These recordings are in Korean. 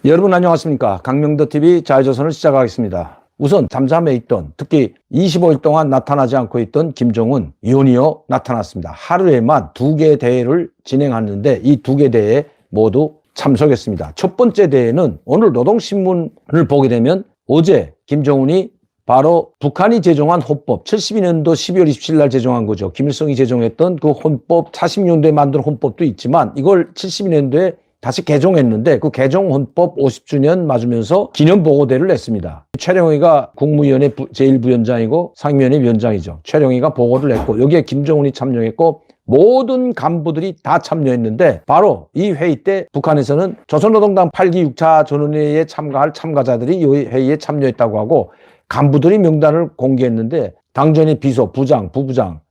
여러분 안녕하십니까. 강명도TV 자유조선을 시작하겠습니다. 우선 잠잠해 있던, 특히 25일 동안 나타나지 않고 있던 김정은 연이어 나타났습니다. 하루에만 2개 대회를 진행하는데 이 2개 대회에 모두 참석했습니다. 첫 번째 대회는 오늘 노동신문을 보게 되면 어제 김정은이 바로 북한이 제정한 헌법, 72년도 12월 27일 날 제정한 거죠. 김일성이 제정했던 그 헌법, 40년도에 만든 헌법도 있지만 이걸 72년도에 다시 개정했는데 그 개정 헌법 50주년 맞으면서 기념보고대를 냈습니다. 최령희가 국무위원회 제1부위원장이고 상임위원회 위원장이죠. 최령희가 보고를 냈고 여기에 김정은이 참여했고 모든 간부들이 다 참여했는데 바로 이 회의 때 북한에서는 조선노동당 8기 6차 전원회의에 참가할 참가자들이 이 회의에 참여했다고 하고 간부들이 명단을 공개했는데 당전의 비서, 부장, 부부장,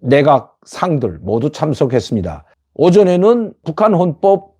내각 상들 모두 참석했습니다. 오전에는 북한 헌법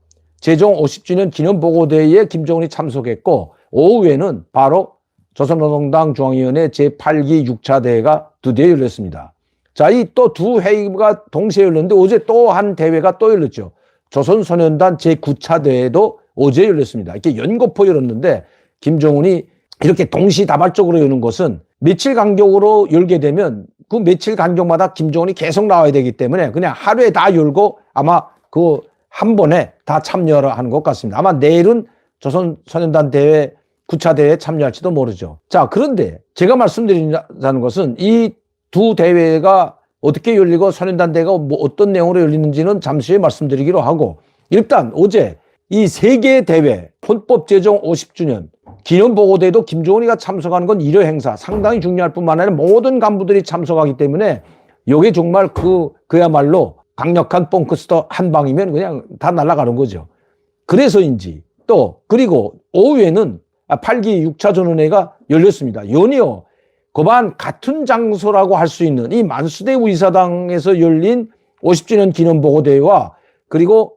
제정 50주년 기념보고대회에 김정은이 참석했고 오후에는 바로 조선노동당 중앙위원회 제8기 6차 대회가 드디어 열렸습니다. 자, 이 또 두 회의가 동시에 열렸는데 어제 또 한 대회가 또 열렸죠. 조선소년단 제9차 대회도 어제 열렸습니다. 이렇게 연거푸 열었는데 김정은이 이렇게 동시다발적으로 여는 것은 며칠 간격으로 열게 되면 그 며칠 간격마다 김정은이 계속 나와야 되기 때문에 그냥 하루에 다 열고 아마 그 한 번에 다 참여를 하는 것 같습니다. 아마 내일은 조선소년단 대회 9차 대회에 참여할지도 모르죠. 자, 그런데 제가 말씀드리자는 것은 이 두 대회가 어떻게 열리고 소년단 대회가 어떤 내용으로 열리는지는 잠시 후에 말씀드리기로 하고 일단 어제 이 세 개 대회 헌법 제정 50주년 기념보고대회도 김정은이가 참석하는 건 일회 행사 상당히 중요할 뿐만 아니라 모든 간부들이 참석하기 때문에 이게 정말 그야말로 강력한 뻥크스터 한 방이면 그냥 다 날아가는 거죠. 그래서인지 또 그리고 오후에는 8기 6차 전원회의가 열렸습니다. 연이어 그반 같은 장소라고 할 수 있는 이 만수대 의사당에서 열린 50주년 기념보고대회와 그리고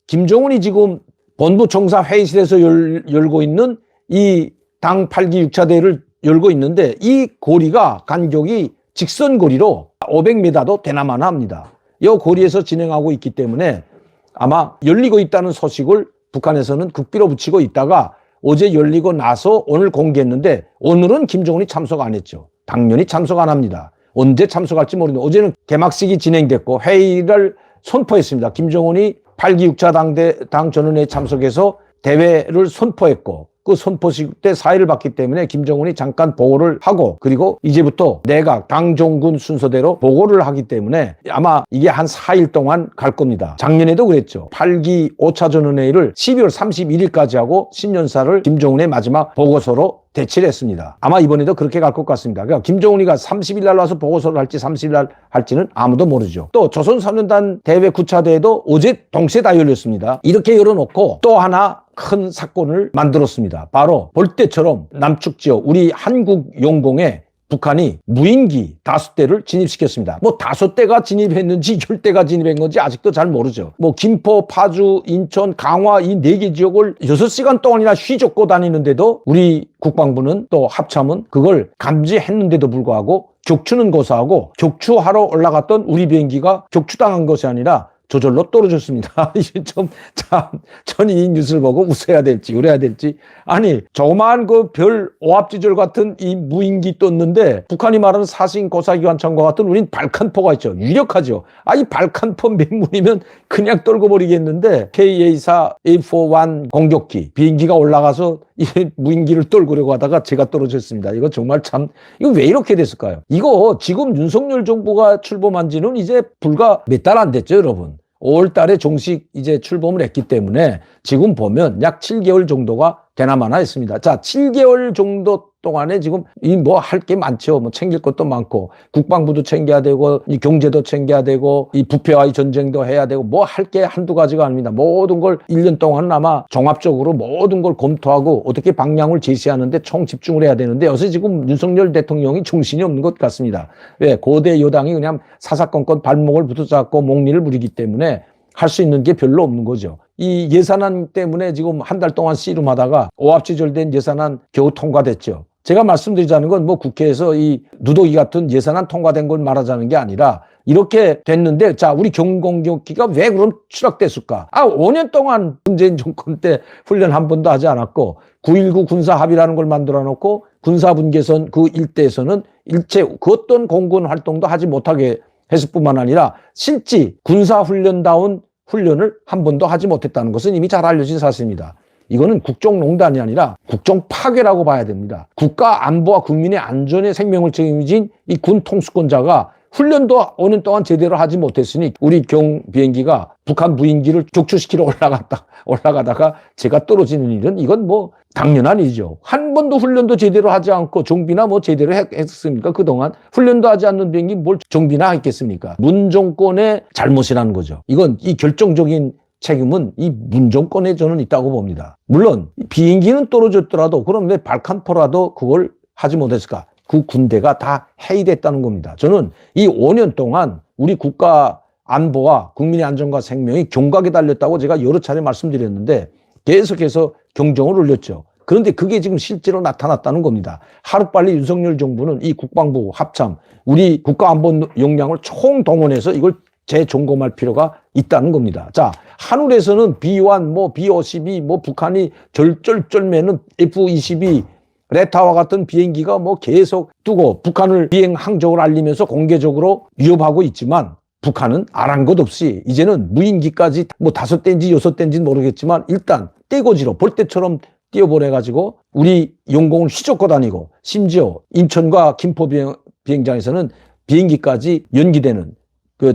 김정은이 지금 본부청사 회의실에서 열고 있는 이 당 8기 6차 대회를 열고 있는데 이 거리가 간격이 직선 거리로 500m도 되나마나 합니다. 이 거리에서 진행하고 있기 때문에 아마 열리고 있다는 소식을 북한에서는 극비로 붙이고 있다가 어제 열리고 나서 오늘 공개했는데 오늘은 김정은이 참석 안 했죠. 당연히 참석 안 합니다. 언제 참석할지 모르는데 어제는 개막식이 진행됐고 회의를 선포했습니다. 김정은이 8기 6차 당 전원회에 참석해서 대회를 선포했고 그 선포식 때 사의를 받기 때문에 김정은이 잠깐 보고를 하고 그리고 이제부터 내각 당정군 순서대로 보고를 하기 때문에 아마 이게 한 4일 동안 갈 겁니다. 작년에도 그랬죠. 8기 5차 전원회의를 12월 31일까지 하고 신년사를 김정은의 마지막 보고서로 대치를 했습니다. 아마 이번에도 그렇게 갈 것 같습니다. 그러니까 김정은이가 30일 날 와서 보고서를 할지 30일 날 할지는 아무도 모르죠. 또 조선소년단 대회 9차 대회도 어제 동시에 다 열렸습니다. 이렇게 열어놓고 또 하나 큰 사건을 만들었습니다. 바로 볼 때처럼 남측 지역 우리 한국 영공에 북한이 무인기 5대를 진입시켰습니다. 5대가 진입했는지 10대가 진입한 건지 아직도 잘 모르죠. 김포, 파주, 인천, 강화 이 4개 지역을 6시간 동안이나 휘젓고 다니는데도 우리 국방부는 또 합참은 그걸 감지했는데도 불구하고 격추는 고사하고 격추하러 올라갔던 우리 비행기가 격추당한 것이 아니라 저절로 떨어졌습니다. 이게 저는 이 뉴스를 보고 웃어야 될지, 울어야 될지. 아니, 조그마한 그 별 오합지졸 같은 이 무인기 떴는데, 북한이 말하는 사신 고사기관총과 같은 우린 발칸포가 있죠. 유력하죠. 이 발칸포 몇 문이면 그냥 떨고 버리겠는데, KA-4 A41 공격기, 비행기가 올라가서 이 무인기를 떨구려고 하다가 제가 떨어졌습니다. 이거 정말 이거 왜 이렇게 됐을까요? 이거 지금 윤석열 정부가 출범한 지는 이제 불과 몇 달 안 됐죠, 여러분. 5월 달에 정식 이제 출범을 했기 때문에 지금 보면 약 7개월 정도가 되나마나 했습니다. 자, 7개월 정도 동안에 지금 할 게 많죠. 챙길 것도 많고, 국방부도 챙겨야 되고, 이 경제도 챙겨야 되고, 이 부패와의 전쟁도 해야 되고, 할 게 한두 가지가 아닙니다. 모든 걸 1년 동안은 아마 종합적으로 모든 걸 검토하고 어떻게 방향을 제시하는데 총 집중을 해야 되는데 요새 지금 윤석열 대통령이 정신이 없는 것 같습니다. 왜? 고대 여당이 그냥 사사건건 발목을 붙잡고 목리를 부리기 때문에 할 수 있는 게 별로 없는 거죠. 이 예산안 때문에 지금 한 달 동안 씨름하다가 오합지졸된 예산안 겨우 통과됐죠. 제가 말씀드리자는 건 국회에서 이 누더기 같은 예산안 통과된 걸 말하자는 게 아니라 이렇게 됐는데, 자, 우리 경공격기가 왜 그럼 추락됐을까? 5년 동안 문재인 정권 때 훈련 한 번도 하지 않았고, 9.19 군사합의라는 걸 만들어 놓고, 군사분계선 그 일대에서는 일체 그 어떤 공군 활동도 하지 못하게 했을 뿐만 아니라, 실제 군사훈련다운 훈련을 한 번도 하지 못했다는 것은 이미 잘 알려진 사실입니다. 이거는 국정농단이 아니라 국정파괴라고 봐야 됩니다. 국가 안보와 국민의 안전에 생명을 책임진 이 군 통수권자가 훈련도 5년 동안 제대로 하지 못했으니 우리 경 비행기가 북한 무인기를 격추시키러 올라가다가 제가 떨어지는 일은 이건 뭐 당연한 일이죠. 한 번도 훈련도 제대로 하지 않고 정비나 뭐 제대로 했습니까? 그동안 훈련도 하지 않는 비행기 뭘 정비나 했겠습니까? 문 정권의 잘못이라는 거죠. 이건 이 결정적인 책임은 이 문정권에 저는 있다고 봅니다. 물론 비행기는 떨어졌더라도 그럼 왜 발칸포라도 그걸 하지 못했을까? 그 군대가 다 해이됐다는 겁니다. 저는 이 5년 동안 우리 국가 안보와 국민의 안전과 생명이 경각에 달렸다고 제가 여러 차례 말씀드렸는데 계속해서 경종을 울렸죠. 그런데 그게 지금 실제로 나타났다는 겁니다. 하루빨리 윤석열 정부는 이 국방부 합참, 우리 국가안보 역량을 총동원해서 이걸 재점검할 필요가 있다는 겁니다. 자, 하늘에서는 B1, 뭐 B-52, 뭐 북한이 절절매는 F-22, 레타와 같은 비행기가 뭐 계속 뜨고 북한을 비행 항적을 알리면서 공개적으로 위협하고 있지만 북한은 안 한 것 없이 이제는 무인기까지 뭐 5대인지 6대인지는 모르겠지만 일단 떼거지로 볼때처럼 띄워보내가지고 우리 영공을 휘젓고 다니고 심지어 인천과 김포 비행장에서는 비행기까지 연기되는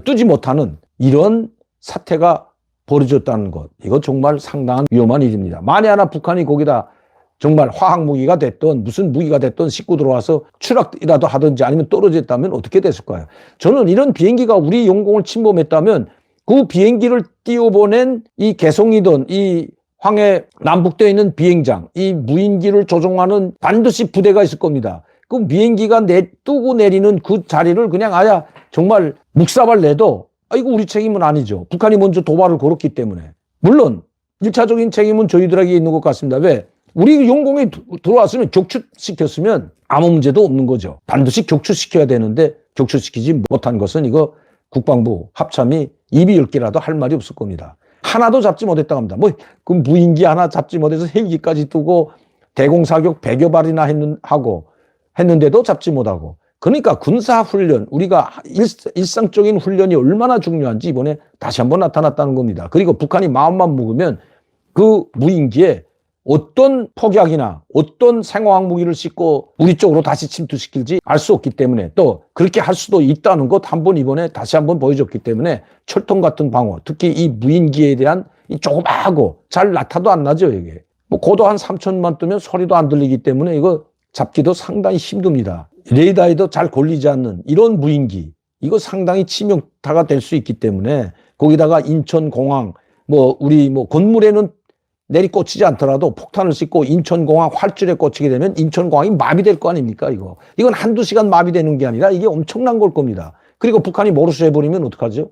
뜨지 못하는 이런 사태가 벌어졌다는 것. 이거 정말 상당한 위험한 일입니다. 만에 하나 북한이 거기다 정말 화학무기가 됐던 무슨 무기가 됐던 싣고 들어와서 추락이라도 하든지 아니면 떨어졌다면 어떻게 됐을까요? 저는 이런 비행기가 우리 영공을 침범했다면 그 비행기를 띄워보낸 이 개성이든 이 황해 남북대에 있는 비행장, 이 무인기를 조종하는 반드시 부대가 있을 겁니다. 그 비행기가 뜨고 내리는 그 자리를 그냥 정말 묵사발 내도 이거 우리 책임은 아니죠. 북한이 먼저 도발을 걸었기 때문에. 물론 1차적인 책임은 저희들에게 있는 것 같습니다. 왜? 우리 영공에 들어왔으면 격추시켰으면 아무 문제도 없는 거죠. 반드시 격추시켜야 되는데 격추시키지 못한 것은 이거 국방부 합참이 입이 10개라도 할 말이 없을 겁니다. 하나도 잡지 못했다고 합니다. 그 무인기 하나 잡지 못해서 헬기까지 뜨고 대공사격 100여 발이나 했는데도 잡지 못하고. 그러니까 군사훈련, 우리가 일상적인 훈련이 얼마나 중요한지 이번에 다시 한번 나타났다는 겁니다. 그리고 북한이 마음만 먹으면 그 무인기에 어떤 폭약이나 어떤 생화학 무기를 싣고 우리 쪽으로 다시 침투시킬지 알 수 없기 때문에 또 그렇게 할 수도 있다는 것 한번 이번에 다시 한번 보여줬기 때문에 철통 같은 방어, 특히 이 무인기에 대한 이 조그마하고 잘 나타도 안 나죠, 이게. 고도 한 3천만 뜨면 소리도 안 들리기 때문에 이거 잡기도 상당히 힘듭니다. 레이더에도 잘 걸리지 않는 이런 무인기, 이거 상당히 치명타가 될 수 있기 때문에 거기다가 인천공항, 우리 건물에는 내리꽂히지 않더라도 폭탄을 싣고 인천공항 활줄에 꽂히게 되면 인천공항이 마비될 거 아닙니까, 이거. 이건 한두 시간 마비되는 게 아니라 이게 엄청난 걸 겁니다. 그리고 북한이 모르쇠 해버리면 어떡하죠?